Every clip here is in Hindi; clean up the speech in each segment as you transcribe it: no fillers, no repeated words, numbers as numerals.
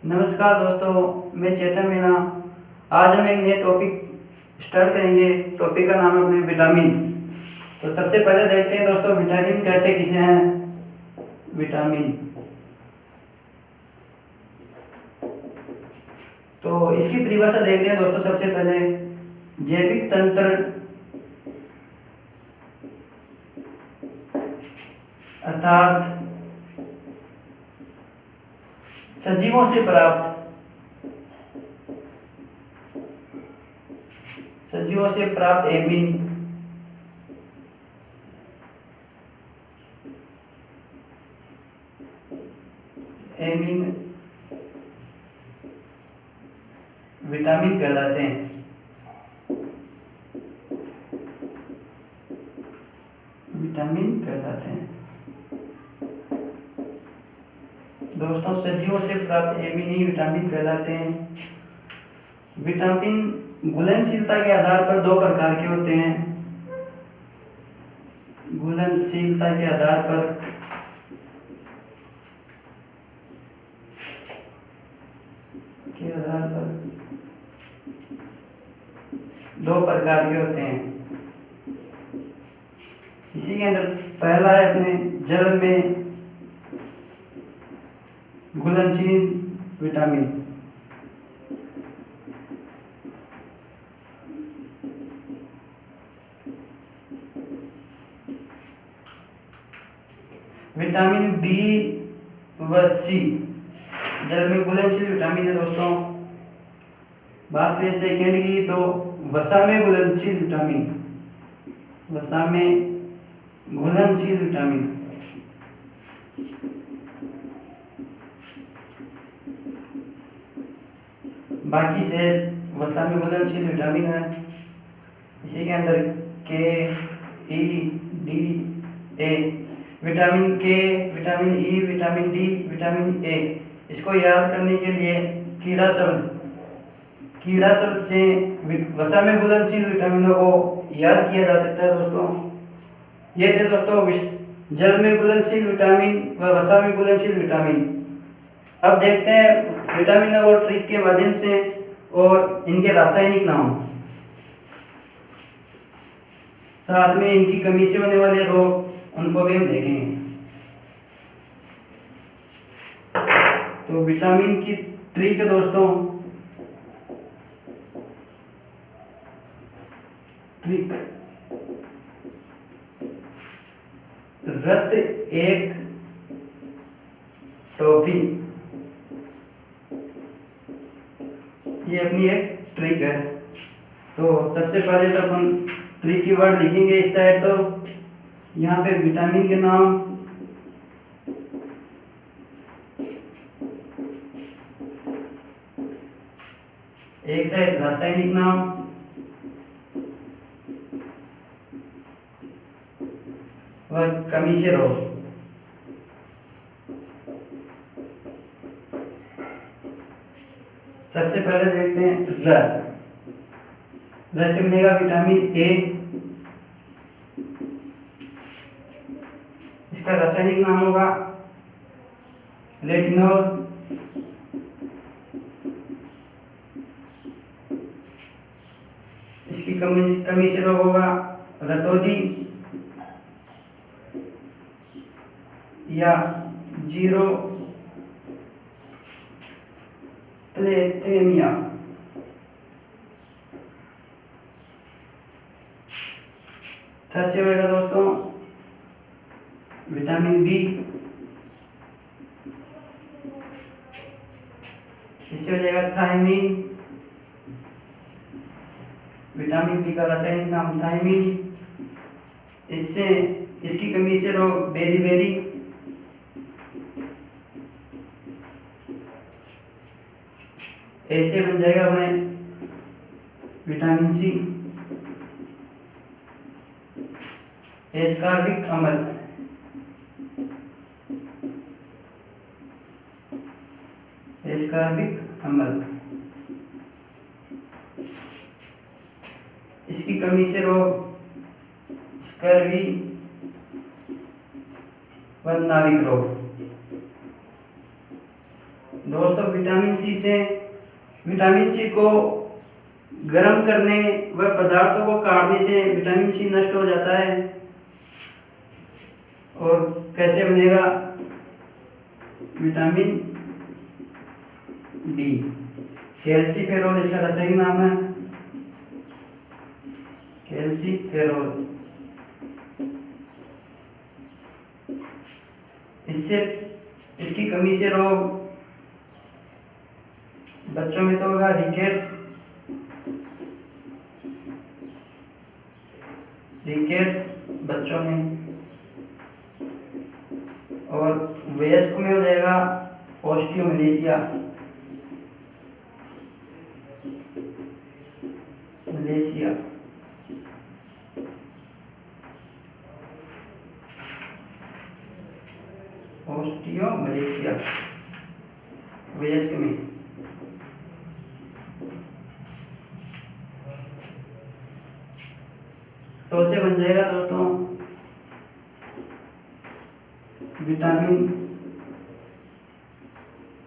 नमस्कार दोस्तों, मैं चेतन मीणा। आज हम एक नए टॉपिक स्टार्ट करेंगे। टॉपिक का नाम है अपने विटामिन। तो सबसे पहले देखते हैं दोस्तों, विटामिन कहते किसे हैं। विटामिन तो इसकी परिभाषा देखते हैं दोस्तों। सबसे पहले जैविक तंत्र अर्थात सजीवों से प्राप्त एमिन विटामिन कहलाते हैं। दोस्तों, सजीवों से प्राप्त एमिन ही विटामिन कहलाते हैं। विटामिन घुलनशीलता के आधार पर दो प्रकार के होते हैं। घुलनशीलता के आधार पर दो प्रकार के होते हैं। इसी के अंदर पहला है अपने जल में घुलनशील विटामिन। विटामिन बी व सी जल में घुलनशील विटामिन है दोस्तों। बात करें सेकेंड की तो वसा में घुलनशील विटामिन। बाकी शेष वसा में घुलनशील विटामिन है। इसी के अंदर के, ई, डी, ए। विटामिन के, vitamin E, vitamin D, vitamin A, इसको याद करने के लिए कीड़ा शब्द से वसा में घुलनशील विटामिनों को याद किया जा सकता है दोस्तों। ये थे दोस्तों जल में घुलनशील विटामिन व वसा में घुलनशील विटामिन। अब देखते हैं विटामिन और ट्रिक के माध्यम से और इनके रासायनिक नाम, साथ में इनकी कमी से होने वाले रोग, उनको भी हम देखेंगे। तो विटामिन की ट्रिक है दोस्तों। ट्रिक रक्त एक टॉफी, ये अपनी एक ट्रिक है। तो सबसे पहले तो अपन ट्रिक की वर्ड लिखेंगे इस साइड। तो यहाँ पे विटामिन के नाम, एक साइड रासायनिक नाम, व कमी से रोग। सबसे पहले देखते हैं र से मिलेगा विटामिन ए। इसका रासायनिक नाम होगा रेटिनॉल। इसकी कमी से रोग होगा रतौंधी या जीरो प्लेथेमिया। से होगा दोस्तों विटामिन बी। इससे हो जाएगा थायमीन। विटामिन बी का रासायनिक नाम थायमीन। इससे इसकी कमी से रोग बेरी। ऐसे बन जाएगा अपने विटामिन सी। एस्कार्बिक अम्ल, इसकी कमी से रोग स्कर्वी व नाविक रोग। दोस्तों विटामिन सी को गर्म करने व पदार्थों को काटने से विटामिन सी नष्ट हो जाता है। और कैसे बनेगा विटामिन डी? कैल्सीफेरॉल इसका रासायनिक नाम है, कैल्सीफेरॉल। इसकी कमी से रोग बच्चों में तो होगा रिकेट्स बच्चों में, और वयस्क में हो जाएगा ऑस्टियोमलेशिया। वयस्क में। तो से बन जाएगा दोस्तों विटामिन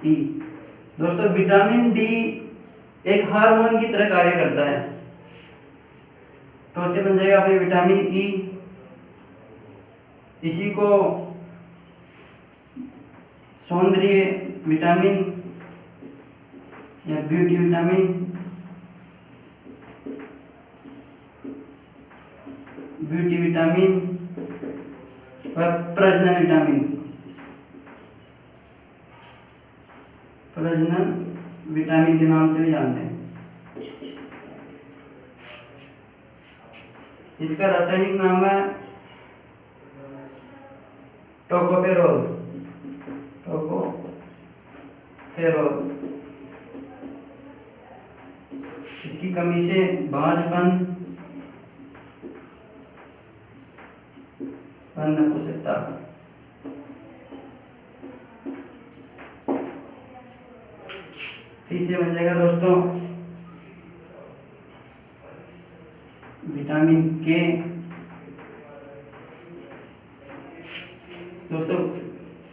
ई। दोस्तों विटामिन डी एक हार्मोन की तरह कार्य करता है। तो से बन जाएगा अपने विटामिन ई। इसी को सौंदर्य विटामिन या ब्यूटी विटामिन, व प्रजनन विटामिन के नाम से भी जानते हैं। इसका रासायनिक नाम है टोकोफेरॉल। इसकी कमी से बांझपन नपुंसकता। तीसरे बन जाएगा दोस्तों विटामिन के। दोस्तों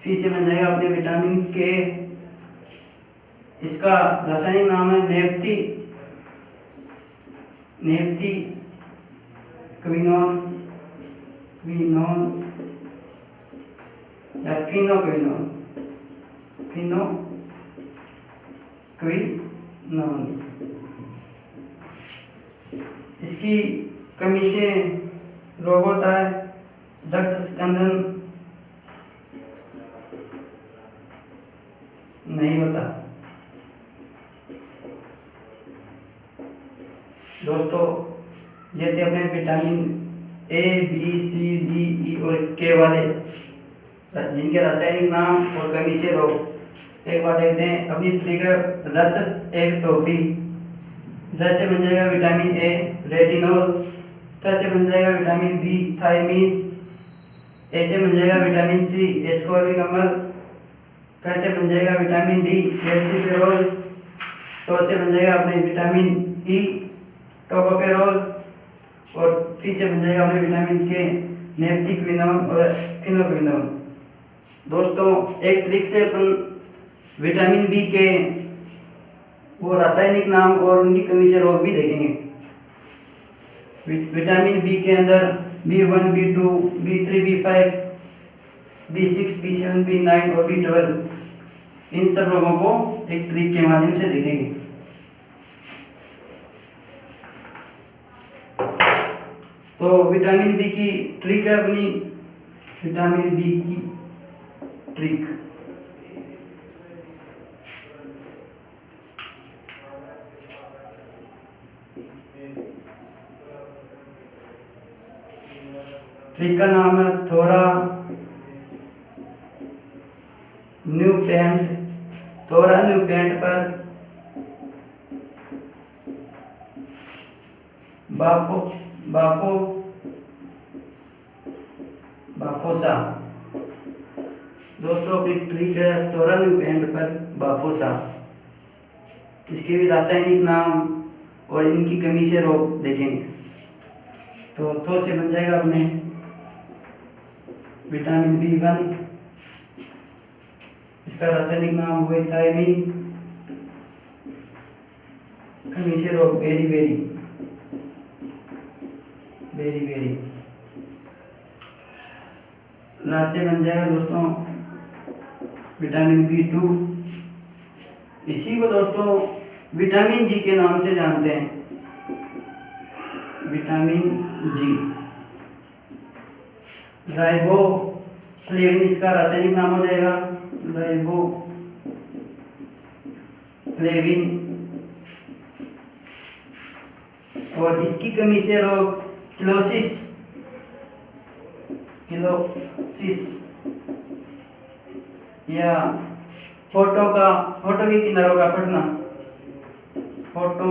फिर से बन जाएगा अपने विटामिन के। इसका रासायनिक नाम है नेफ्थी क्विनोन या फिनोक्विनोन। इसकी कमी से रोग होता है रक्त स्कंदन नहीं होता। दोस्तों ये थे अपने vitamin A, B, C, D, E और के वाले जिनके रासायनिक नाम और कमी से रोग। एक बार देखते हैं अपनी ट्रिगर रक्त एक टोपी। जैसे बन जाएगा विटामिन ए रेटिनॉल, तैसे बन जाएगा विटामिन बी थायमीन, ऐसे बन जाएगा विटामिन सी एस्कॉर्बिक अम्ल, कैसे बन जाएगा विटामिन डी कैल्सीफेरॉल, तो ऐसे बन जाएगा अपने विटामिन ई टोकोफेरॉल, और फिर से बन जाएगा अपने विटामिन के नेफ्थिक्विनोन और फिनोक्विनोन। दोस्तों एक ट्रिक से अपन विटामिन बी के वो रासायनिक नाम और उनकी कमी से रोग भी देखेंगे। विटामिन बी के अंदर B1, B2, B3, B5, B6, B7, B9 और B12 इन सब रोगों को एक ट्रिक के माध्यम से देखेंगे। तो विटामिन बी की ट्रिक है अपनी विटामिन बी की ट्रिक। ट्रिक का नाम है थोरा न्यू पेंट पर बाफोसा। दोस्तों अपनी ट्रिक है थोरा न्यू पेंट पर बाफोसा। इसके भी रासायनिक नाम और इनकी कमी से रोग देखेंगे। तो से बन जाएगा अपने विटामिन B1, इसका रासायनिक नाम हुआ थायमीन। कमी से रोग berry berry berry berry. Last से बन जाएगा दोस्तों विटामिन B2। इसी को दोस्तों विटामिन जी के नाम से जानते हैं, विटामिन जी। राइबोफ्लेविन इसका रासायनिक नाम हो जाएगा, राइबोफ्लेविन। और इसकी कमी से रोग किलोसिस या फोटो के किनारों का फटना, फोटो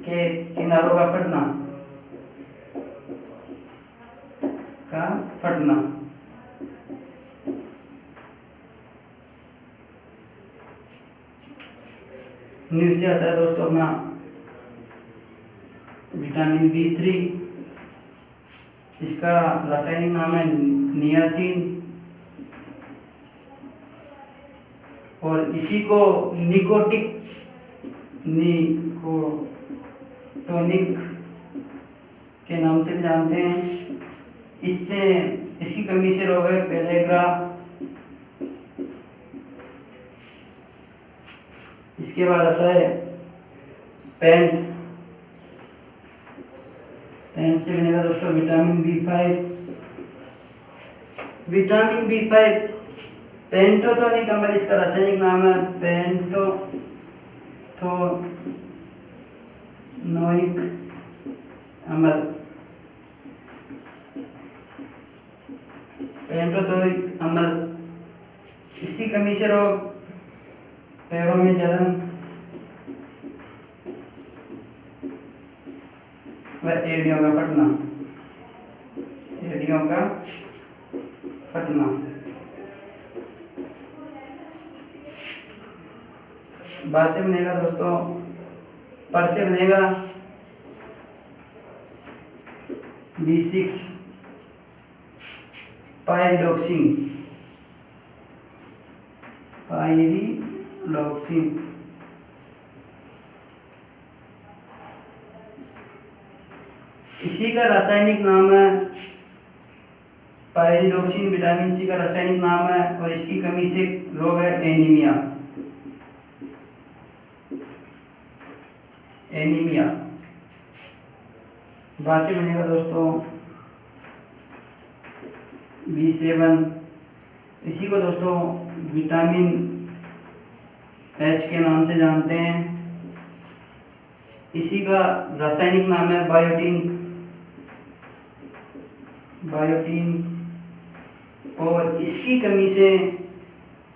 के किनारों का फटना न्यूज़ से आता है दोस्तों अपना विटामिन B3। इसका रासायनिक नाम है नियासिन। और इसी को निकोटोनिक के नाम से भी जानते हैं। इसकी कमी से रोग है पेलेग्रा। इसके बाद आता है पेंट से बनेगा दोस्तों विटामिन B5। पेंटोथोनिक अम्ल इसका रासायनिक नाम है पेंटोथोनोइक अम्ल। इसकी कमी से रोग पैरों में जलन व एड़ियों का फटना। बाद से बनेगा दोस्तों पर से बनेगा B6 पाइरिडॉक्सिन। इसी का रासायनिक नाम है पाइरिडॉक्सिन। विटामिन C का रासायनिक नाम है। और इसकी कमी से रोग है एनीमिया। बाद से बनेगा दोस्तों B7। इसी को दोस्तों विटामिन H के नाम से जानते हैं। इसी का रासायनिक नाम है बायोटीन। और इसकी कमी से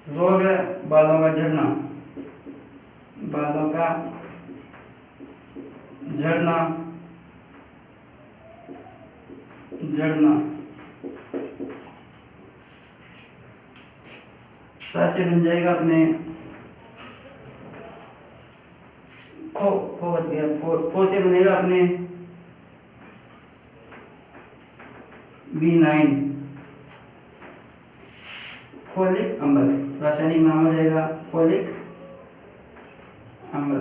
रोग है बालों का झड़ना। साथ से बन जाएगा अपने फो से बनेगा अपने B9 फोलिक अम्ल। रासायनिक नाम हो जाएगा फोलिक अम्ल।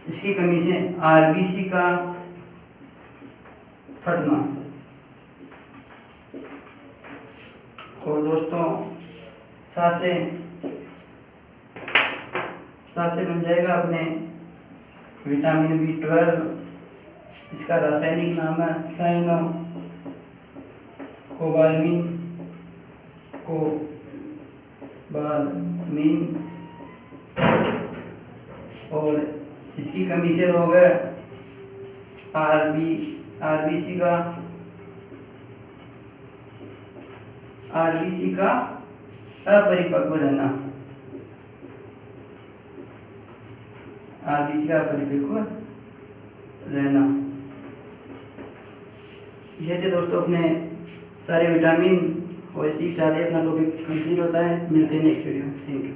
इसकी कमी से RBC का फटना। और दोस्तों साथ से बन जाएगा अपने विटामिन B12। इसका रासायनिक नाम है साइनोकोबालमिन। और इसकी कमी से रोग है RBC का अपरिपक्व रहना। ये थे दोस्तों अपने सारे विटामिन। और इसी के साथ अपना टॉपिक कंप्लीट होता है। मिलते हैं नेक्स्ट वीडियो। Thank you.